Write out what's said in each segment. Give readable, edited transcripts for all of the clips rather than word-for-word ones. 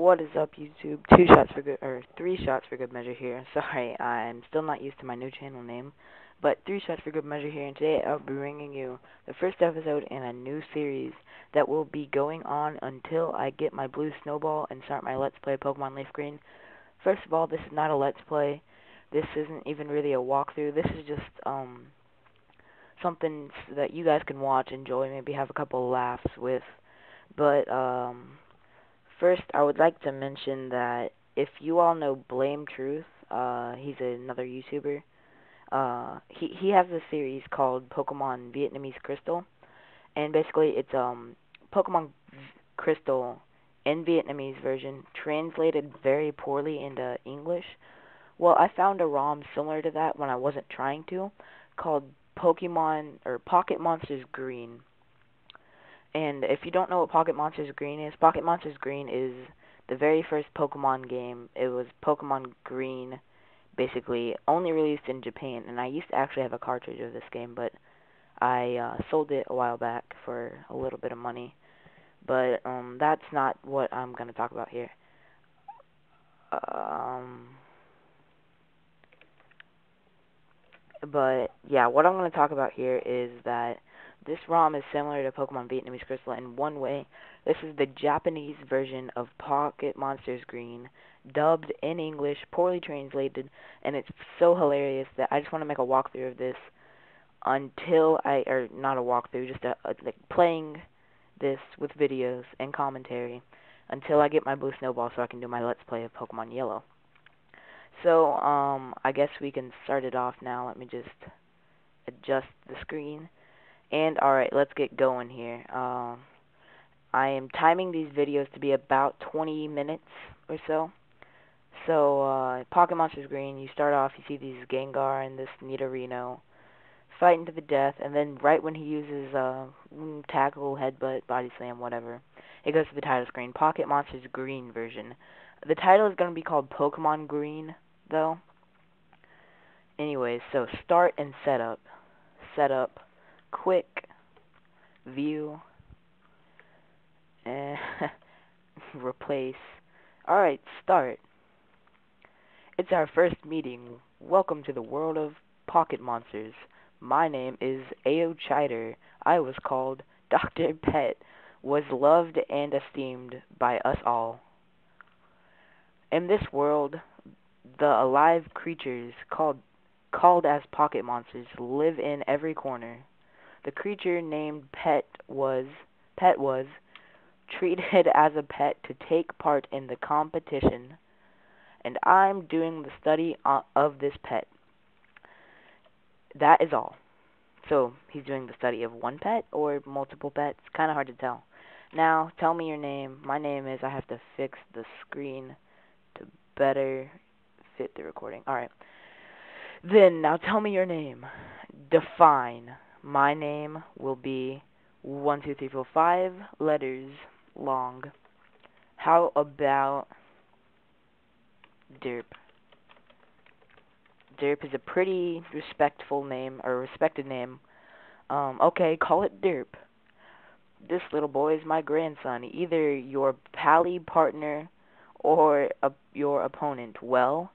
What is up, YouTube? Two shots for good, or three shots for good measure here. Sorry, I'm still not used to my new channel name, but three shots for good measure here. And today I'll be bringing you the first episode in a new series that will be going on until I get my blue snowball and start my Let's Play Pokemon Leaf Green. First of all, this is not a Let's Play. This isn't even really a walkthrough. This is just something that you guys can watch, enjoy, maybe have a couple laughs with. But first, I would like to mention that if you all know Blame Truth, he's another YouTuber. He has a series called Pokemon Vietnamese Crystal, and basically it's Pokemon Crystal in Vietnamese version translated very poorly into English. Well, I found a ROM similar to that when I wasn't trying to, called Pokemon or Pocket Monsters Green. And if you don't know what Pocket Monsters Green is, Pocket Monsters Green is the very first Pokemon game. It was Pokemon Green, basically, only released in Japan. And I used to actually have a cartridge of this game, but I sold it a while back for a little bit of money. But that's not what I'm going to talk about here. But yeah, what I'm going to talk about here is that this ROM is similar to Pokemon Vietnamese Crystal in one way. This is the Japanese version of Pocket Monsters Green, dubbed in English, poorly translated, and it's so hilarious that I just want to make a walkthrough of this until or not a walkthrough, just like playing this with videos and commentary until I get my blue snowball so I can do my Let's Play of Pokemon Yellow. So, I guess we can start it off now. Let me just adjust the screen. And, alright, let's get going here. I am timing these videos to be about 20 minutes or so. So, Pocket Monsters Green, you start off, you see these Gengar and this Nidorino fighting to the death, and then right when he uses, tackle, headbutt, body slam, whatever, it goes to the title screen, Pocket Monsters Green version. The title is going to be called Pokemon Green, though. Anyways, so start and setup. Setup, quick, view, replace. Alright, start. It's our first meeting. Welcome to the world of Pocket Monsters. My name is Ao Chider. I was called Dr. Pet, was loved and esteemed by us all. In this world, the alive creatures called as pocket monsters live in every corner. The creature named Pet was treated as a pet to take part in the competition, and I'm doing the study of this pet. That is all. So, he's doing the study of one pet or multiple pets? Kind of hard to tell. Now, tell me your name. My name is, I have to fix the screen to better fit the recording. Alright. Then, now tell me your name. Define. My name will be 1, 2, 3, 4, 5 letters long. How about Derp? Derp is a pretty respectful name, or respected name. Okay, call it Derp. This little boy is my grandson, either your pally partner or your opponent. Well,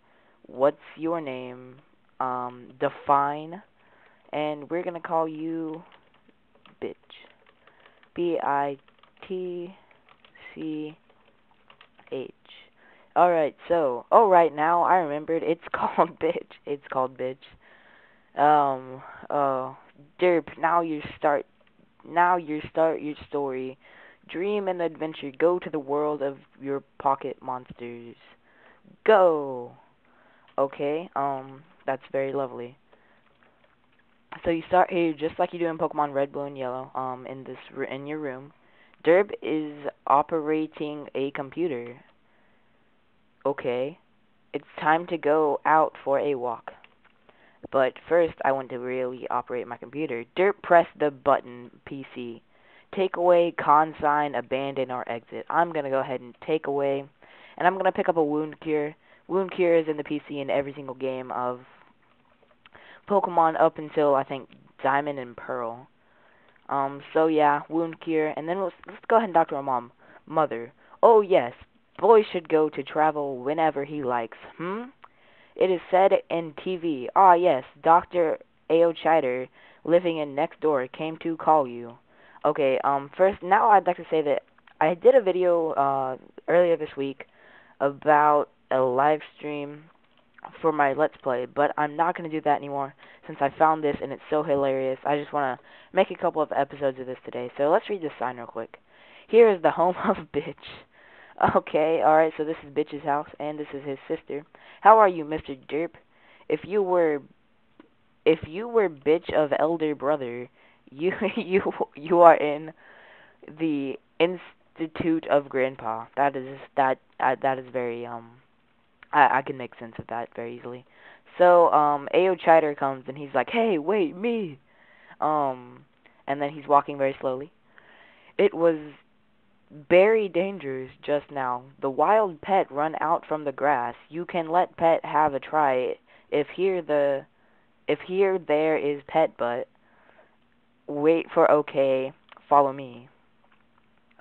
what's your name? Define, and we're gonna call you Bitch. B-I-T-C-H. Alright, so, oh, right now, I remembered, it's called Bitch. It's called Bitch. Derp, now you start your story. Dream and adventure, go to the world of your pocket monsters. Go! Okay, that's very lovely. So you start here just like you do in Pokemon Red, Blue, and Yellow, in your room. Derp is operating a computer. Okay, it's time to go out for a walk. But first, I want to really operate my computer. Derp, press the button, PC. Take away, consign, abandon, or exit. I'm going to go ahead and take away, and I'm going to pick up a Wound Cure. Wound Cure is in the PC in every single game of Pokemon up until, I think, Diamond and Pearl. So yeah, Wound Cure, and then let's go ahead and talk to our mom. Mother. Oh yes, boy should go to travel whenever he likes. It is said in TV. Ah, yes, Dr. A.O. Chider, living in next door, came to call you. Okay, first, now I'd like to say that I did a video, earlier this week about a live stream for my Let's Play, but I'm not going to do that anymore since I found this and it's so hilarious. I just want to make a couple of episodes of this today. So let's read this sign real quick. Here is the home of Bitch. Okay, alright, so this is Bitch's house, and this is his sister. How are you, Mr. Derp? If you were Bitch of elder brother, you you are in the Institute of Grandpa. That is very I can make sense of that very easily. So A.O. Chider comes and he's like, "Hey, wait, me." And then he's walking very slowly. It was very dangerous just now. The wild pet run out from the grass. You can let pet have a try. If here there is pet butt. Wait for okay. Follow me.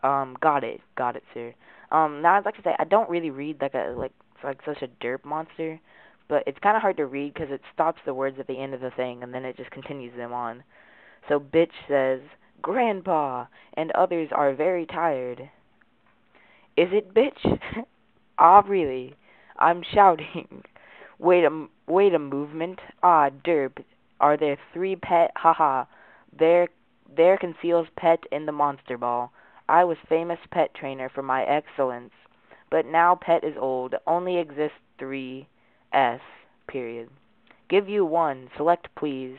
Got it, sir. Now I'd like to say I don't really read like such a derp monster, but it's kind of hard to read because it stops the words at the end of the thing and then it just continues them on. So Bitch says, "Grandpa and others are very tired." Is it, Bitch? Ah, really? I'm shouting. Wait a movement. Ah, derp. Are there three pet? Haha. There conceals pet in the monster ball. I was famous pet trainer for my excellence, but now pet is old. Only exists three S. Period. Give you one. Select please.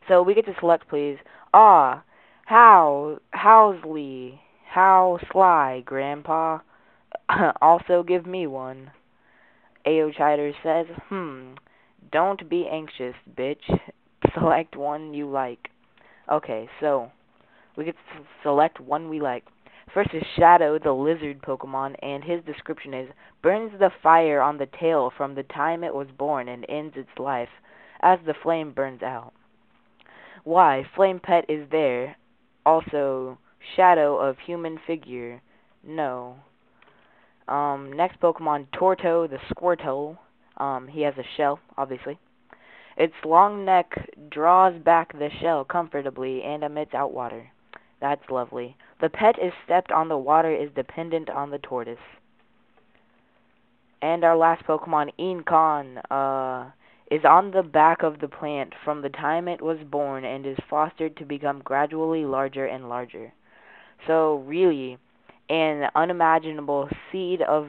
So we get to select please. Ah, Howsley, how sly, Grandpa. Also give me one. A.O. Chider says, don't be anxious, bitch. Select one you like. Okay, so we get to select one we like. First is Shadow, the lizard Pokemon, and his description is, burns the fire on the tail from the time it was born and ends its life as the flame burns out. Why, Flame Pet is there. Also, Shadow of human figure. No. Next Pokemon, Torto, the Squirtle. He has a shell, obviously. Its long neck draws back the shell comfortably and emits out water. That's lovely. The pet is stepped on the water is dependent on the tortoise. And our last Pokemon, Incon, is on the back of the plant from the time it was born and is fostered to become gradually larger and larger. So really, an unimaginable seed of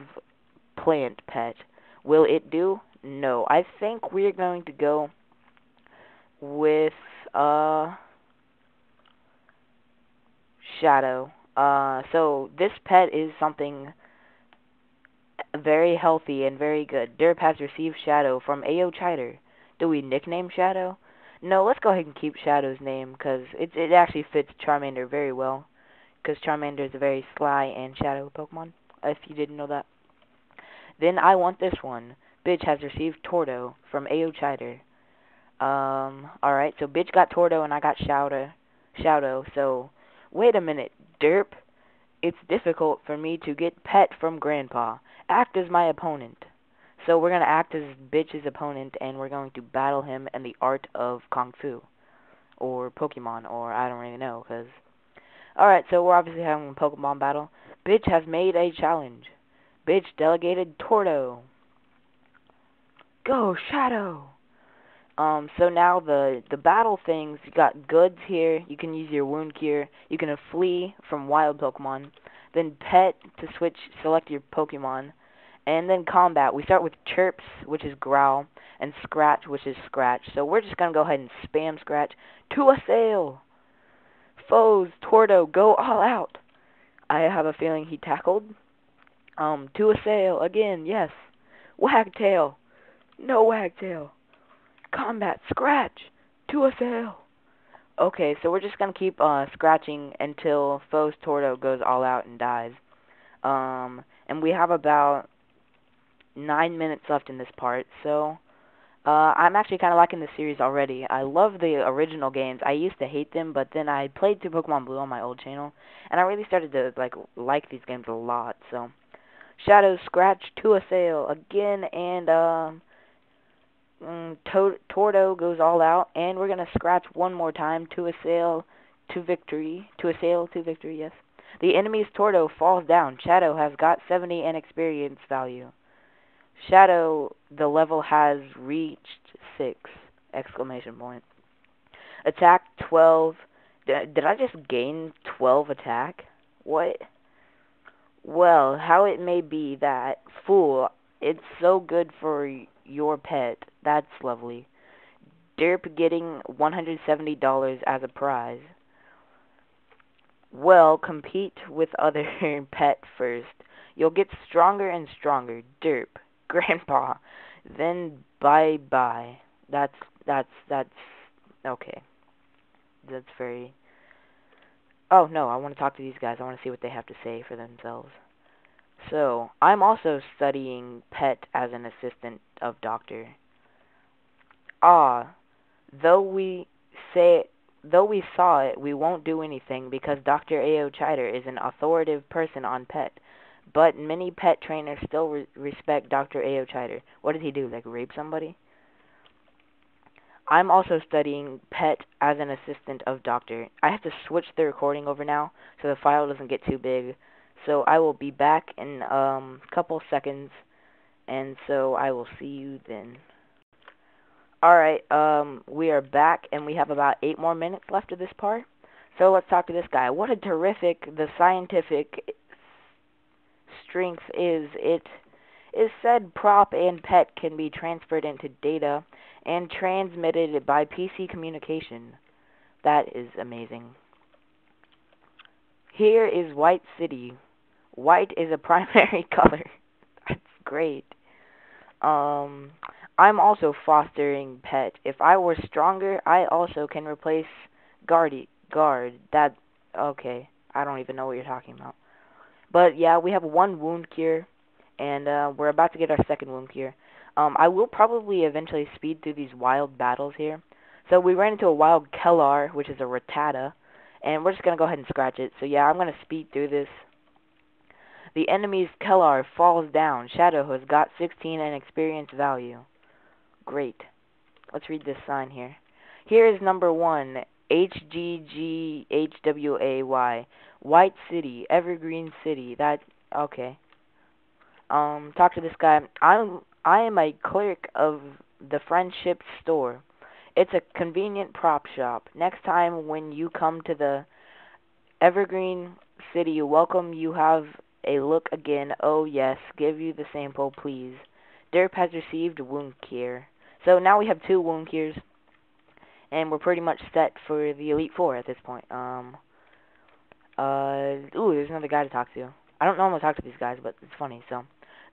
plant pet. Will it do? No. I think we're going to go with Shadow. So this pet is something very healthy and very good. Derp has received Shadow from A.O. Chider. Do we nickname Shadow? No, let's go ahead and keep Shadow's name because it actually fits Charmander very well. Because Charmander is a very sly and shadow Pokemon, if you didn't know that. Then I want this one. Bitch has received Torto from A.O. Chider. Alright, so Bitch got Torto and I got Shadow. So, wait a minute, derp. It's difficult for me to get pet from Grandpa. Act as my opponent. So we're going to act as Bitch's opponent and we're going to battle him in the art of Kung Fu. Or Pokemon, or I don't really know, because... Alright, so we're obviously having a Pokemon battle. Bitch has made a challenge. Bitch delegated Torto. Go, Shadow! So now the battle things, you got goods here, you can use your wound cure, you can flee from wild Pokemon, then pet to select your Pokemon, and then combat. We start with Chirps, which is growl, and Scratch, which is scratch. So we're just going to go ahead and spam Scratch. To assail! Foes, Torto, go all out! I have a feeling he tackled. To assail, again, yes. Wagtail! No Wagtail! Combat, Scratch! To assail! Okay, so we're just gonna keep scratching until Foe's Torto goes all out and dies. And we have about 9 minutes left in this part, so I'm actually kind of liking the series already. I love the original games. I used to hate them, but then I played through Pokemon Blue on my old channel, and I really started to like these games a lot. So, Shadow Scratch to assail again, and Tordo goes all out, and we're gonna scratch one more time to assail to victory. To assail to victory, yes. The enemy's Tordo falls down. Shadow has got 70 in experience value. Shadow, the level has reached 6! Exclamation point. Attack 12. Did I just gain 12 attack? What? Well, how it may be that, fool, it's so good for your pet. That's lovely. Derp getting $170 as a prize. Well, compete with other pet first. You'll get stronger and stronger. Derp. Grandpa. Then bye-bye. That's, okay. That's very... Oh, no, I want to talk to these guys. I want to see what they have to say for themselves. So, I'm also studying pet as an assistant of doctor. Ah, though we saw it, we won't do anything because Dr. A.O. Chider is an authoritative person on pet. But many pet trainers still respect Dr. A.O. Chider. What did he do, like rape somebody? I'm also studying pet as an assistant of doctor. I have to switch the recording over now so the file doesn't get too big. So I will be back in a couple seconds, and so I will see you then. Alright, we are back, and we have about 8 more minutes left of this part. So let's talk to this guy. What a terrific, the scientific strength is. It is said prop and pet can be transferred into data and transmitted by PC communication. That is amazing. Here is White City. White is a primary color. That's great. I'm also fostering pet. If I were stronger, I also can replace guard. That, okay. I don't even know what you're talking about. But yeah, we have 1 wound cure, and we're about to get our 2nd wound cure. I will probably eventually speed through these wild battles here. So we ran into a wild Kellar, which is a Rattata, and we're just going to go ahead and scratch it. So yeah, I'm going to speed through this. The enemy's Kellar falls down. Shadow has got 16 in experience value. Great. Let's read this sign here. Here is number 1, HGGHWAY. White City, Evergreen City. That, okay. Talk to this guy. I am a clerk of the Friendship Store. It's a convenient prop shop. Next time when you come to the Evergreen City, welcome you have a look again. Oh yes, give you the sample, please. Derp has received wound cure. So now we have 2 wound cures, and we're pretty much set for the Elite Four at this point. Ooh, there's another guy to talk to. I don't normally talk to these guys, but it's funny, so.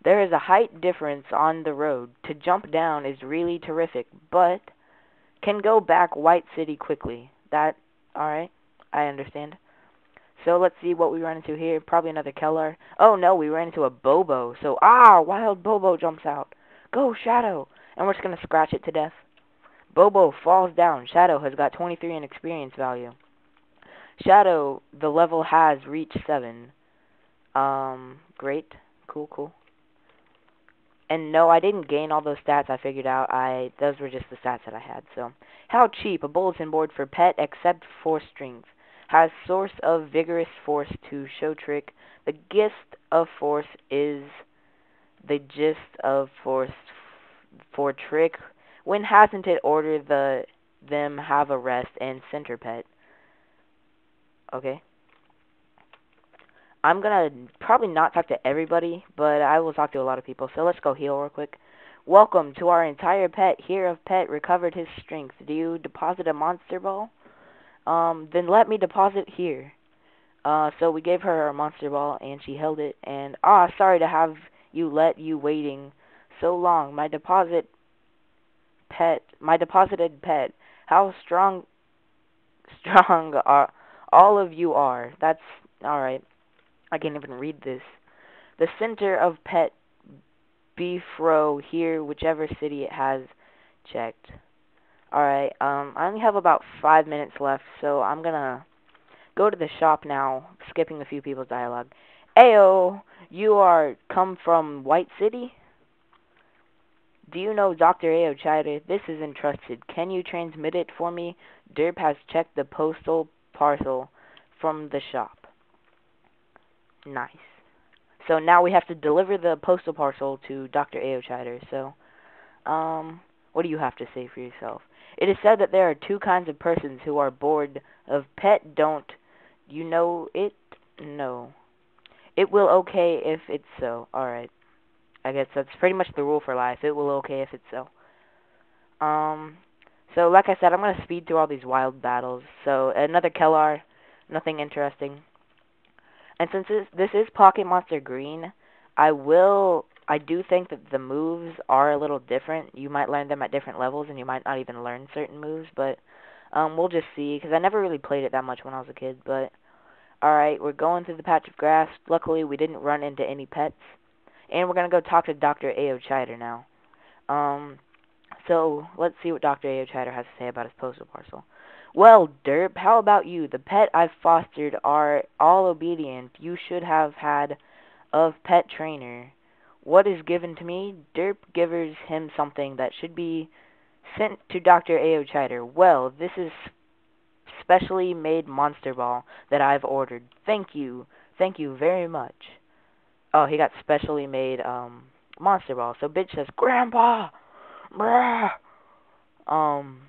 There is a height difference on the road. To jump down is really terrific, but can go back White City quickly. That, alright, I understand. So let's see what we run into here. Probably another Kellar. Oh no, we ran into a Bobo. So, wild Bobo jumps out. Go, Shadow! And we're just going to scratch it to death. Bobo falls down. Shadow has got 23 in experience value. Shadow, the level has reached 7. Great. Cool. And no, I didn't gain all those stats I figured out. Those were just the stats that I had. So, how cheap. A bulletin board for pet except for strength. Has source of vigorous force to show trick. The gist of force is the gist of force for trick. When hasn't it order them have a rest and center pet? Okay. I'm gonna probably not talk to everybody, but I will talk to a lot of people. So let's go heal real quick. Welcome to our entire pet. Here of pet recovered his strength. Do you deposit a monster ball? Then let me deposit here. So we gave her a monster ball, and she held it, and, sorry to have you waiting so long. My deposited pet. How strong are all of you are. That's, alright. I can't even read this. The center of pet Beefro here, whichever city it has checked. Alright, I only have about 5 minutes left, so I'm gonna go to the shop now, skipping a few people's dialogue. Ayo, You are come from White City? Do you know Dr. Aochida? This is entrusted. Can you transmit it for me? Derp has checked the postal parcel from the shop. Nice. So now we have to deliver the postal parcel to Dr. Aochida. So, what do you have to say for yourself? It is said that there are two kinds of persons who are bored of pet don't. You know it? No. It will okay if it's so. Alright. I guess that's pretty much the rule for life. It will okay if it's so. Um, so like I said, I'm going to speed through all these wild battles. So another Kellar, nothing interesting. And since this is Pocket Monster Green, I do think that the moves are a little different. You might learn them at different levels, and you might not even learn certain moves, but we'll just see, because I never really played it that much when I was a kid, but alright, we're going through the patch of grass. Luckily, we didn't run into any pets, and we're going to go talk to Dr. Aochida now. So, let's see what Dr. Aochida has to say about his postal parcel. Well, Derp, how about you? The pet I've fostered are all obedient. You should have had of pet trainer. What is given to me? Derp gives him something that should be sent to Dr. Aochida. Well, this is specially made monster ball that I've ordered. Thank you. Thank you very much. Oh, he got specially made, monster ball. So bitch says, Grandpa! Bruh! Um,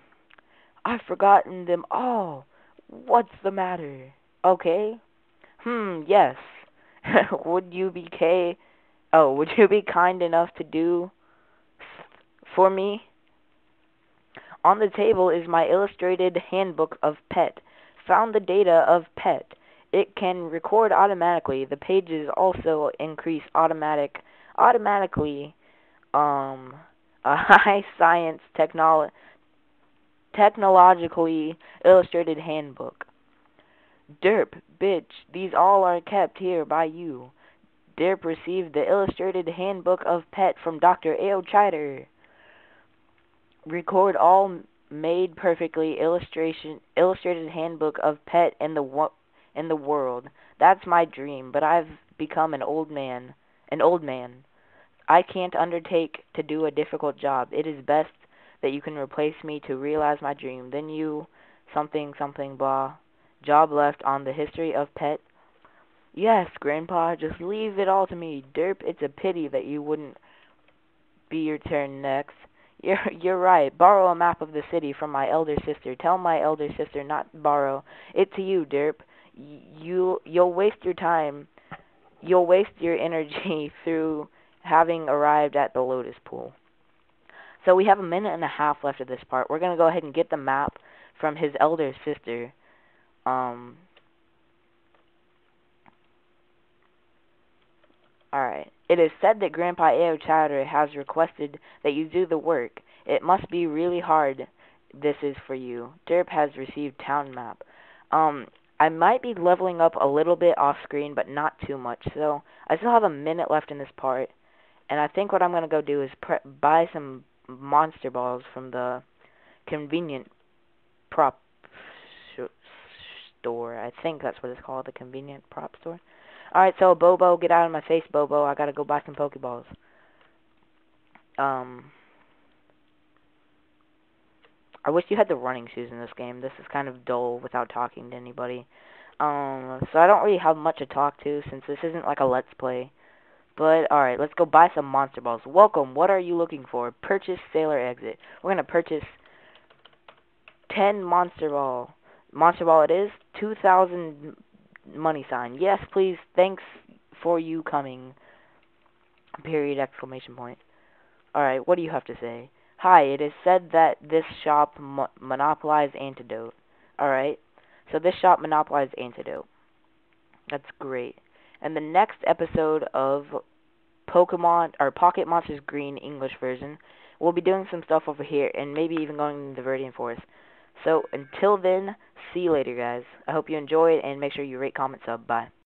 I've forgotten them all. What's the matter? Okay. Yes. Would you be would you be kind enough to do for me? On the table is my illustrated handbook of pet. Found the data of pet. It can record automatically. The pages also increase automatically. A high science technologically illustrated handbook. Derp, bitch, these all are kept here by you. Derp received the illustrated handbook of pet from Dr. Aochida. Record all made perfectly illustrated handbook of pet in the world. That's my dream, but I've become an old man. I can't undertake to do a difficult job. It is best that you can replace me to realize my dream. Then you something something blah. Job left on the history of pet. Yes, Grandpa, just leave it all to me. Derp, it's a pity that you wouldn't be your turn next. You're right. Borrow a map of the city from my elder sister. Tell my elder sister not borrow it to you, Derp. You'll waste your time. You'll waste your energy through having arrived at the Lotus Pool. So we have a minute and a half left of this part. We're gonna go ahead and get the map from his elder sister. Alright. It is said that Grandpa Aochida has requested that you do the work. It must be really hard this is for you. Derp has received town map. I might be leveling up a little bit off screen, but not too much. So, I still have a minute left in this part. And I think what I'm going to go do is buy some monster balls from the convenient prop store. I think that's what it's called, the convenient prop store. Alright, so Bobo, get out of my face, Bobo. I gotta go buy some Pokeballs. I wish you had the running shoes in this game. This is kind of dull without talking to anybody. So I don't really have much to talk to since this isn't like a Let's Play. But, alright, let's go buy some Monster Balls. Welcome, what are you looking for? Purchase Sailor Exit. We're gonna purchase 10 Monster Ball. Monster Ball it is. 2,000 money sign. Yes, please, thanks for you coming. Period, exclamation point. Alright, what do you have to say? Hi, it is said that this shop monopolizes antidote. Alright, so this shop monopolizes antidote. That's great. And the next episode of Pokemon, or Pocket Monsters Green English version, we'll be doing some stuff over here, and maybe even going to the Viridian Forest. So, until then, see you later, guys. I hope you enjoyed, and make sure you rate, comment, sub. Bye.